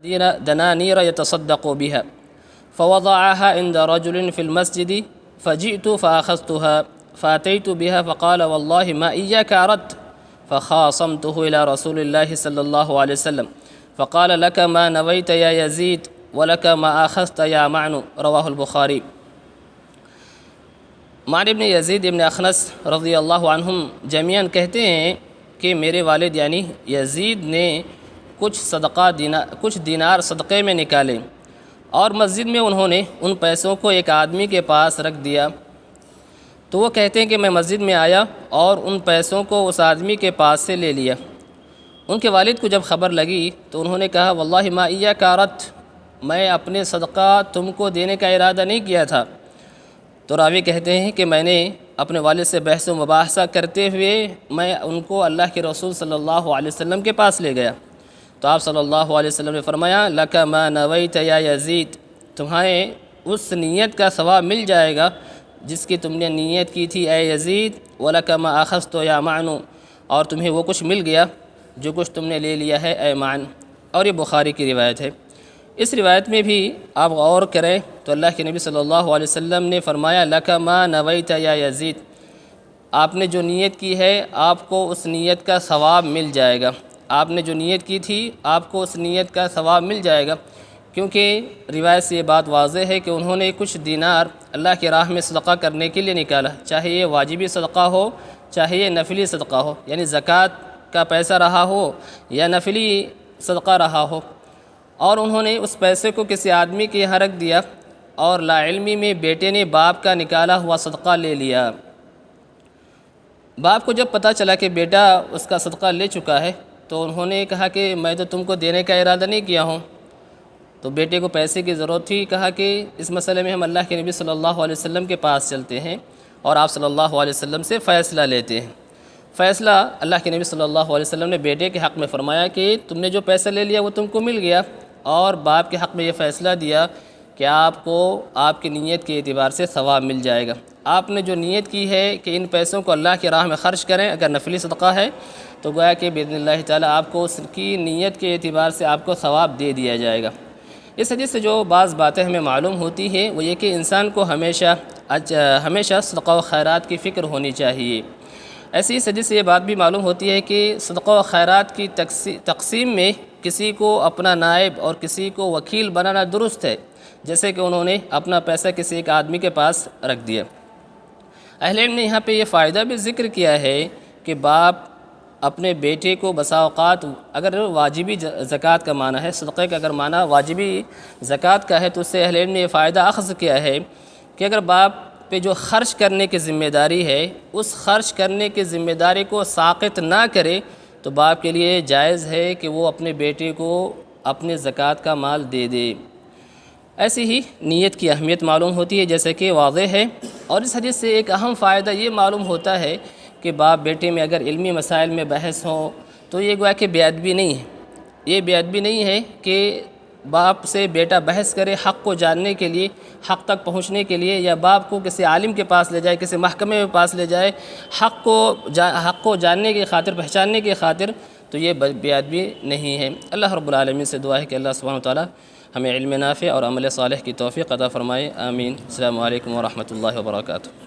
دنانير يتصدق بها فوضعها عند رجل في المسجد فجئت فأخذتها فأتيت بها فقال والله ما إياك أردت فخاصمته إلى رسول الله صلى الله عليه وسلم فقال لك ما نويت يا يزيد ولك ما أخذت يا معن رواه البخاري۔ معن ابن یزید ابن اخنس رضی اللہ عنہم جمیعاً کہتے ہیں کہ میرے والد یعنی یزید نے کچھ دینار صدقے میں نکالے اور مسجد میں انہوں نے ان پیسوں کو ایک آدمی کے پاس رکھ دیا، تو وہ کہتے ہیں کہ میں مسجد میں آیا اور ان پیسوں کو اس آدمی کے پاس سے لے لیا۔ ان کے والد کو جب خبر لگی تو انہوں نے کہا واللہ ما ایاک اردت، میں اپنے صدقہ تم کو دینے کا ارادہ نہیں کیا تھا۔ تو راوی کہتے ہیں کہ میں نے اپنے والد سے بحث و مباحثہ کرتے ہوئے میں ان کو اللہ کے رسول صلی اللہ علیہ وسلم کے پاس لے گیا، تو آپ صلی اللہ علیہ وسلم نے فرمایا لک ما نویت یا یزید، تمہیں اس نیت کا ثواب مل جائے گا جس کی تم نے نیت کی تھی اے یزید، ولک ما اخذت یا معن، اور تمہیں وہ کچھ مل گیا جو کچھ تم نے لے لیا ہے اے معن۔ اور یہ بخاری کی روایت ہے۔ اس روایت میں بھی آپ غور کریں تو اللہ کے نبی صلی اللہ علیہ وسلم نے فرمایا لک ما نویت یا یزید، آپ نے جو نیت کی ہے آپ کو اس نیت کا ثواب مل جائے گا، آپ نے جو نیت کی تھی آپ کو اس نیت کا ثواب مل جائے گا، کیونکہ روایت سے یہ بات واضح ہے کہ انہوں نے کچھ دینار اللہ کی راہ میں صدقہ کرنے کے لیے نکالا، چاہے یہ واجبی صدقہ ہو چاہے یہ نفلی صدقہ ہو، یعنی زکوٰۃ کا پیسہ رہا ہو یا نفلی صدقہ رہا ہو، اور انہوں نے اس پیسے کو کسی آدمی کے یہاں رکھ دیا اور لا علمی میں بیٹے نے باپ کا نکالا ہوا صدقہ لے لیا۔ باپ کو جب پتہ چلا کہ بیٹا اس کا صدقہ لے چکا ہے تو انہوں نے کہا کہ میں تو تم کو دینے کا ارادہ نہیں کیا ہوں، تو بیٹے کو پیسے کی ضرورت تھی، کہا کہ اس مسئلے میں ہم اللہ کے نبی صلی اللہ علیہ وسلم کے پاس چلتے ہیں اور آپ صلی اللہ علیہ وسلم سے فیصلہ لیتے ہیں۔ فیصلہ اللہ کے نبی صلی اللہ علیہ وسلم نے بیٹے کے حق میں فرمایا کہ تم نے جو پیسہ لے لیا وہ تم کو مل گیا، اور باپ کے حق میں یہ فیصلہ دیا کہ آپ کو آپ کی نیت کے اعتبار سے ثواب مل جائے گا۔ آپ نے جو نیت کی ہے کہ ان پیسوں کو اللہ کی راہ میں خرچ کریں، اگر نفلی صدقہ ہے تو گویا کہ باذن اللہ تعالیٰ آپ کو اس کی نیت کے اعتبار سے آپ کو ثواب دے دیا جائے گا۔ اس حدیث سے جو بعض باتیں ہمیں معلوم ہوتی ہیں وہ یہ کہ انسان کو ہمیشہ صدقہ و خیرات کی فکر ہونی چاہیے۔ ایسی اس حدیث سے یہ بات بھی معلوم ہوتی ہے کہ صدقہ و خیرات کی تقسیم میں کسی کو اپنا نائب اور کسی کو وکیل بنانا درست ہے، جیسے کہ انہوں نے اپنا پیسہ کسی ایک آدمی کے پاس رکھ دیا۔ اہل علم نے یہاں پہ یہ فائدہ بھی ذکر کیا ہے کہ باپ اپنے بیٹے کو بسا اوقات اگر واجبی زکوٰۃ کا معنی ہے، صدقے کا اگر معنی واجبی زکوٰۃ کا ہے تو اس سے اہل علم نے یہ فائدہ اخذ کیا ہے کہ اگر باپ پہ جو خرچ کرنے کی ذمہ داری ہے اس خرچ کرنے کی ذمہ داری کو ساقط نہ کرے تو باپ کے لیے جائز ہے کہ وہ اپنے بیٹے کو اپنے زکوٰۃ کا مال دے دے۔ ایسی ہی نیت کی اہمیت معلوم ہوتی ہے جیسے کہ واضح ہے، اور اس حدیث سے ایک اہم فائدہ یہ معلوم ہوتا ہے کہ باپ بیٹے میں اگر علمی مسائل میں بحث ہو تو یہ گویا کہ بے ادبی نہیں ہے، یہ بے ادبی نہیں ہے کہ باپ سے بیٹا بحث کرے حق کو جاننے کے لیے، حق تک پہنچنے کے لیے، یا باپ کو کسی عالم کے پاس لے جائے، کسی محکمے کے پاس لے جائے حق کو جاننے کی خاطر، پہچاننے کی خاطر، تو یہ بے ادبی نہیں ہے۔ اللہ رب العالمین سے دعا ہے کہ اللہ سبحانہ وتعالی ہمیں علم نافع اور عمل صالح کی توفیق عطا فرمائے، آمین۔ السلام علیکم ورحمۃ اللہ وبرکاتہ۔